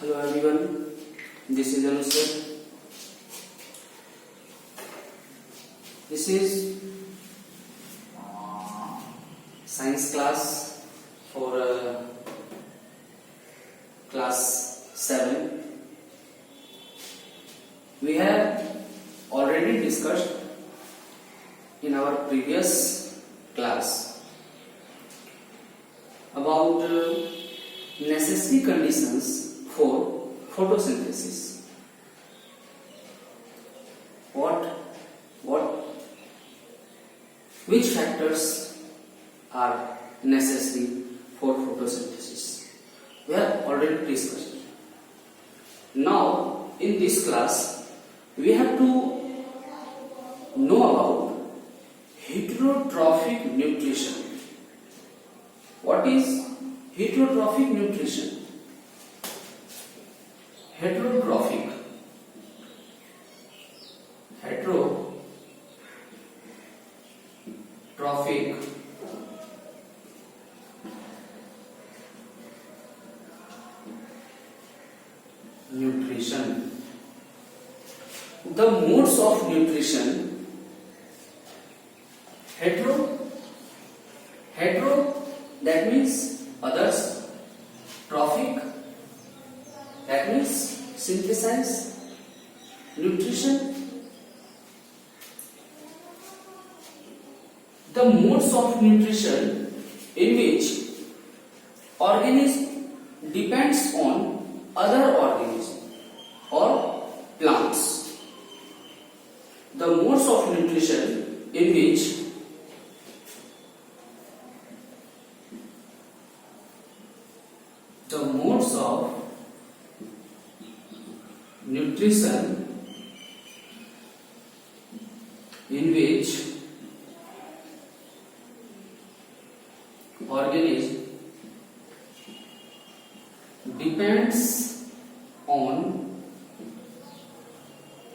Hello everyone, this is Anush sir. This is science class for class 7. We have already discussed in our previous class about necessary conditions for photosynthesis. Which factors are necessary for photosynthesis? We have already discussed. Now, in this class, we have to know about heterotrophic nutrition. What is heterotrophic nutrition? Heterotrophic nutrition. The modes of nutrition. Hetero, that means others. Trophic, that means synthesize nutrition. The modes of nutrition in which organism depends on other organisms or plants. The modes of nutrition in which organism depends on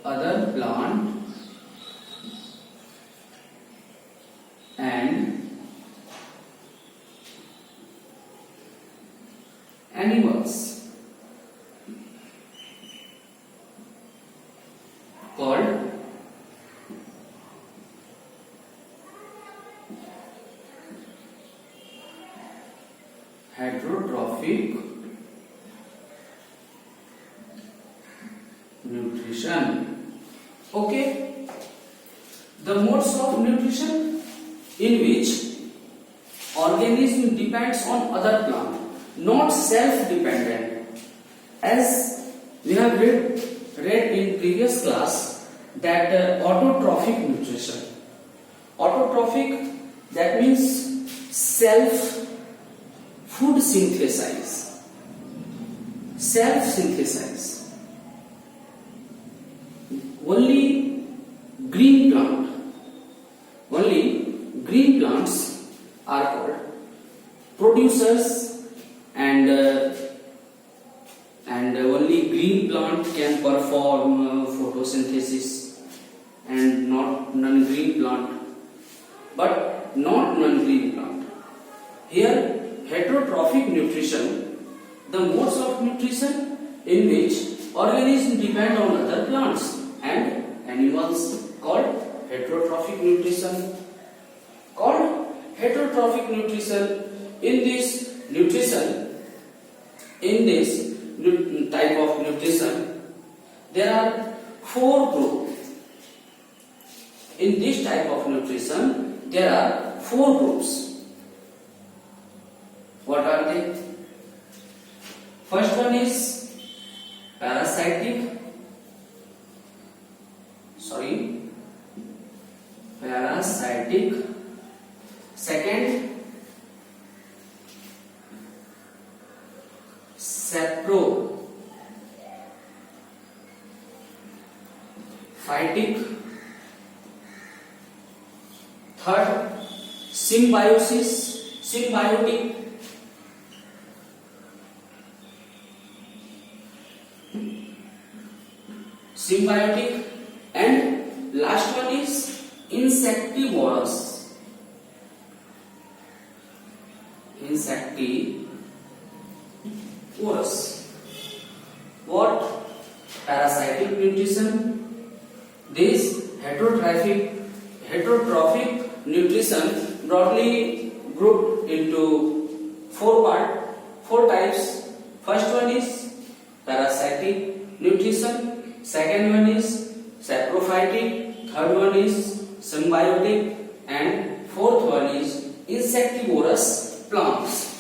other plant and animals called heterotrophic nutrition. Okay, the modes of nutrition in which organism depends on other plant, not self-dependent. As we have read in previous class that autotrophic nutrition. Autotrophic, that means self food synthesize, self-synthesize. Only green plants are called producers, and only green plant can perform photosynthesis, and not non-green plant, but not non-green plant. Here heterotrophic nutrition, the modes of nutrition in which organisms depend on other plants and animals, called heterotrophic nutrition. In this type of nutrition, there are 4 groups. In this type of nutrition, there are 4 groups. What are they? First one is parasitic. Second, saprophytic. Third, symbiotic. And last one is insectivorous. What? Parasitic nutrition. This heterotrophic nutrition broadly grouped into four types. First one is parasitic nutrition, second one is saprophytic, third one is symbiotic, and fourth one is insectivorous plants.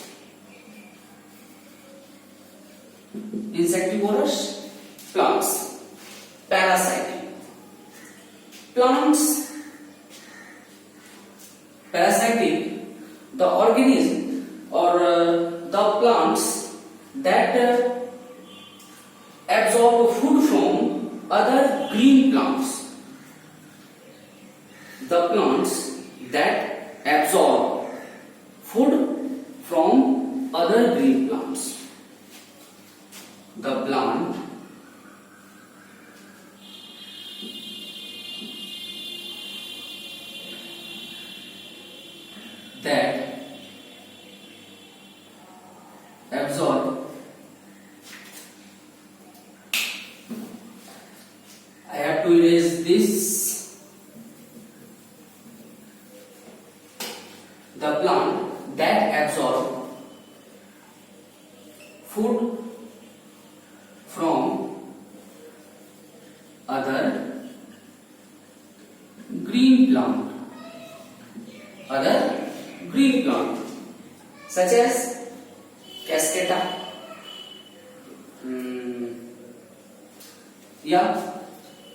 Insectivorous plants. Parasitic plants. Parasitic, the organism or the plants that absorb food from other green plants. The plants that absorb food from other green plants. The plant that absorb, I have to erase this. The plant that absorb food from other green plant, such as cascata,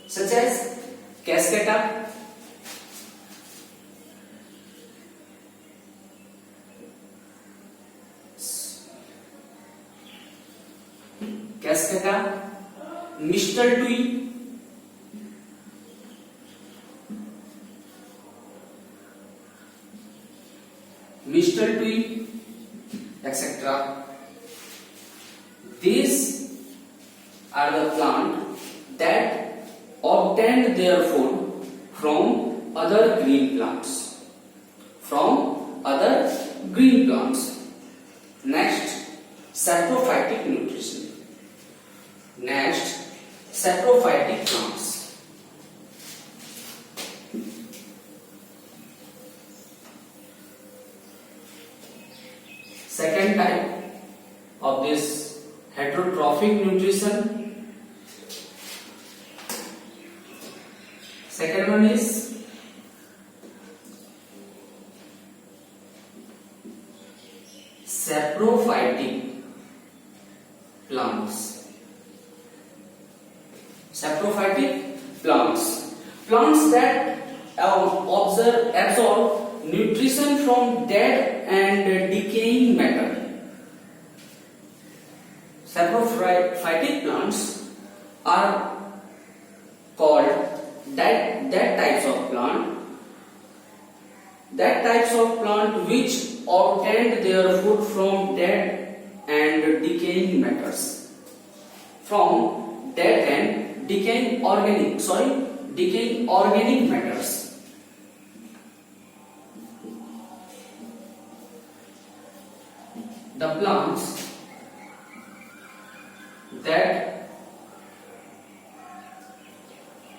such as cascata, mistletoe, etc. These are the plants that obtain their food from other green plants. Next, saprophytic nutrition. Saprophytic plants. Second type of this heterotrophic nutrition. Second one is saprophytic plants. Plants that absorb nutrition from dead and decaying matter. Saprophytic plants are called that types of plant which obtained their food from dead and decaying matters. From dead and decaying organic matters. The plants that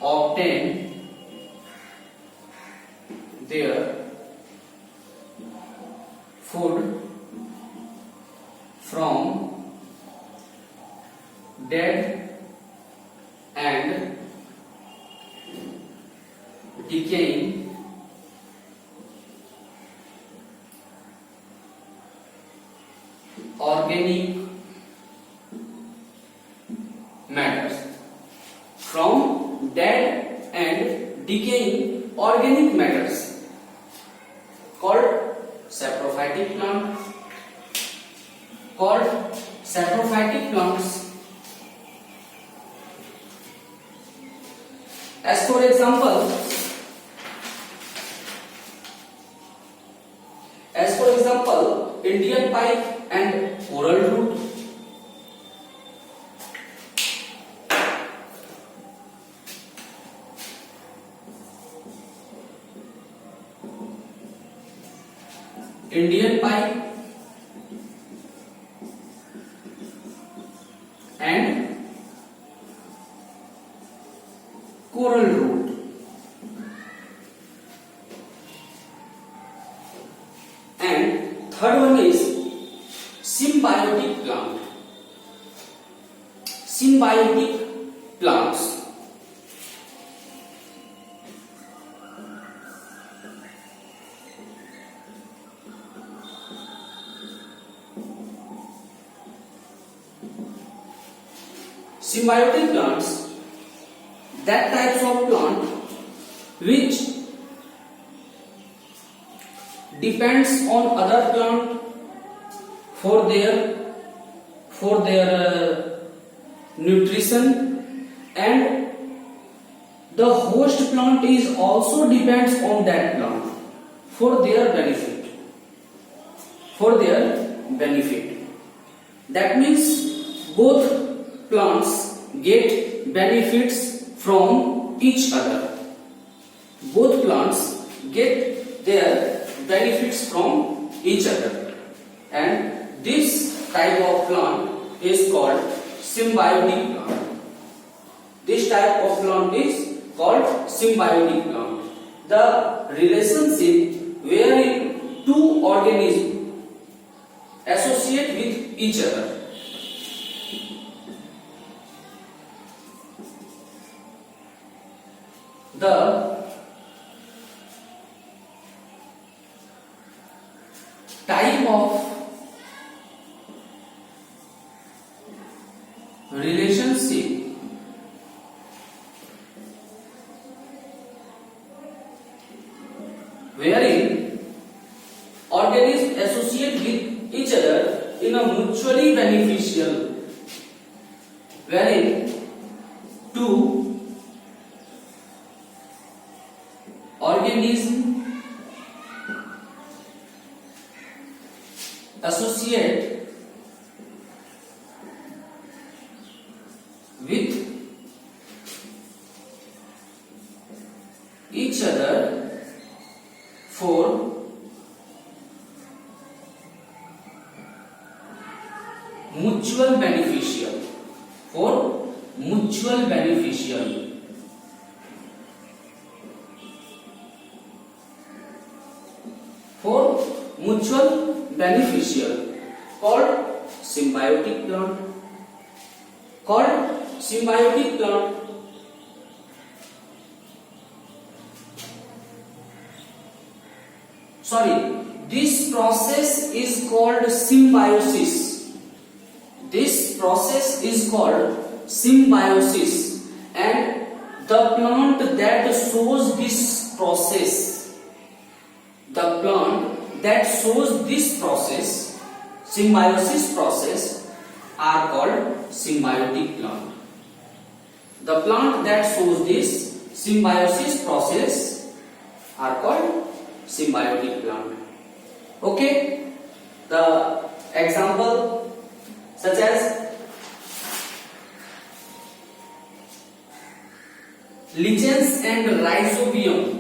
obtain their food from dead and decaying organic matters. From dead and decaying organic matters called saprophytic plants. As for example, Indian pipe and coral root. Indian pipe and coral root. And third one is symbiotic plant. Symbiotic plants. Symbiotic plants, that types of plant which depends on other plant for their nutrition, and the host plant is also depends on that plant for their benefit. That means both plants get benefits from each other. Both plants get their benefits from each other, and this type of plant is called symbiotic plant. This type of plant is called symbiotic plant. The relationship wherein two organisms associate with each other. The type of relationship wherein organisms associate with each other in a mutually beneficial, wherein two organism associate with each other for mutual beneficial, called symbiotic plant. Sorry, this process is called symbiosis. This process is called symbiosis, and the plant that shows this process, symbiosis process, are called symbiotic plant. The plant that shows this symbiosis process are called symbiotic plant. Okay, the example such as lichens and rhizobium.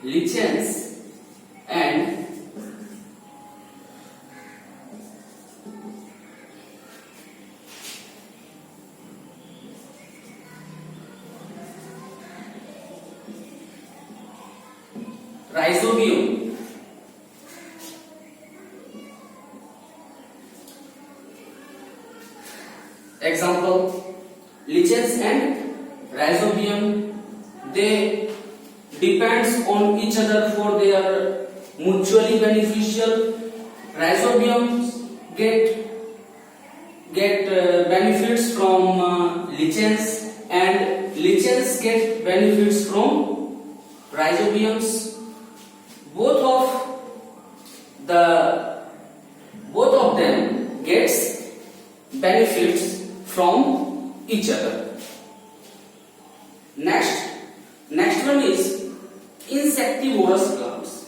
Lichens and rhizobium. Example, lichens and rhizobium, they depends on each other for their mutually beneficial. Rhizobiums get benefits from lichens, and lichens get benefits from rhizobiums. Both of them gets benefits from each other. Next one is insectivorous plants.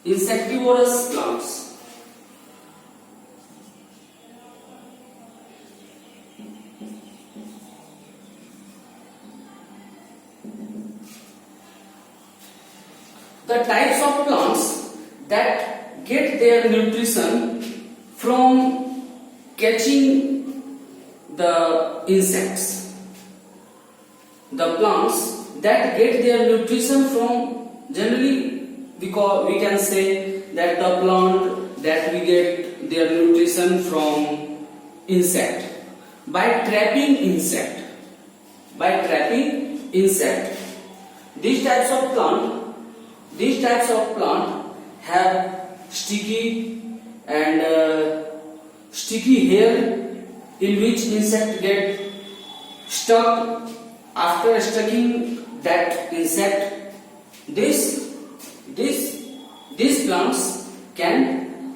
Insectivorous plants. The types of plants that get their nutrition from catching the insects. The plants that get their nutrition from, generally because we can say that the plant that we get their nutrition from insect, by trapping insect. These types of plant have sticky hair in which insect get stuck. After stucking that insect, these plants can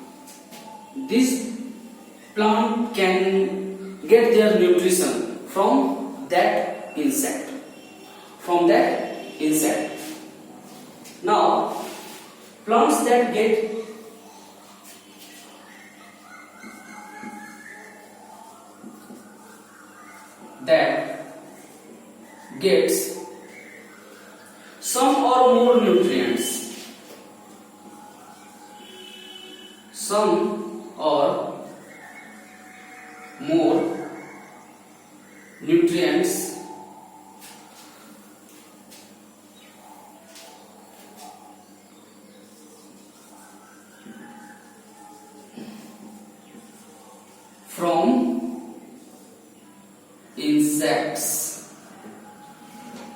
get their nutrition from that insect. Now, plants that gets some or more nutrients,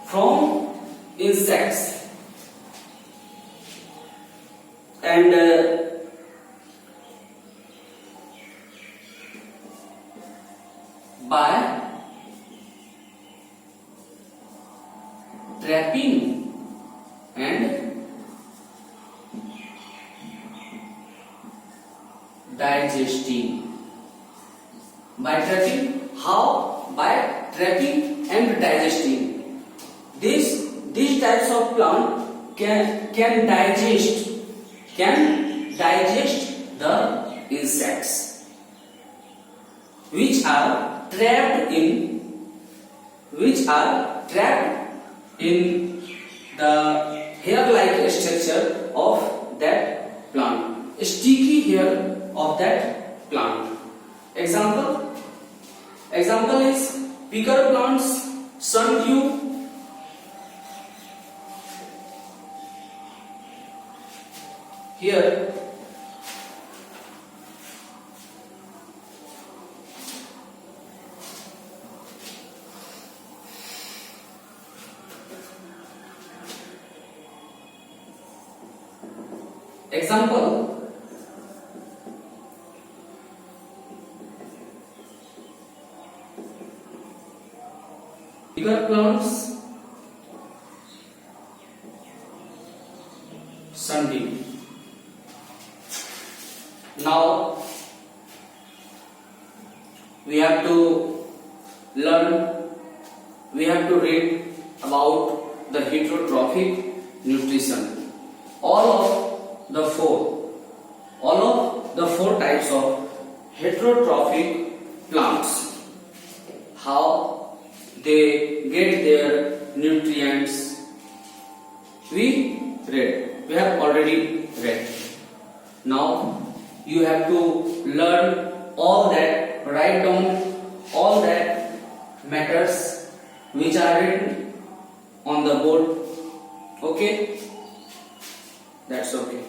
from insects and by trapping and digesting. By trapping, how? By trapping and digesting. These types of plant can digest the insects which are trapped in the hair-like structure of that plant, sticky hair of that plant. Example is picker plants, sundew. Here example, picker plants, sundew. Now we have to read about the heterotrophic nutrition. All of the four types of heterotrophic plants, how they get their nutrients, we have already read. Now you have to learn all that, write down all that matters which are written on the board. Okay? That's okay.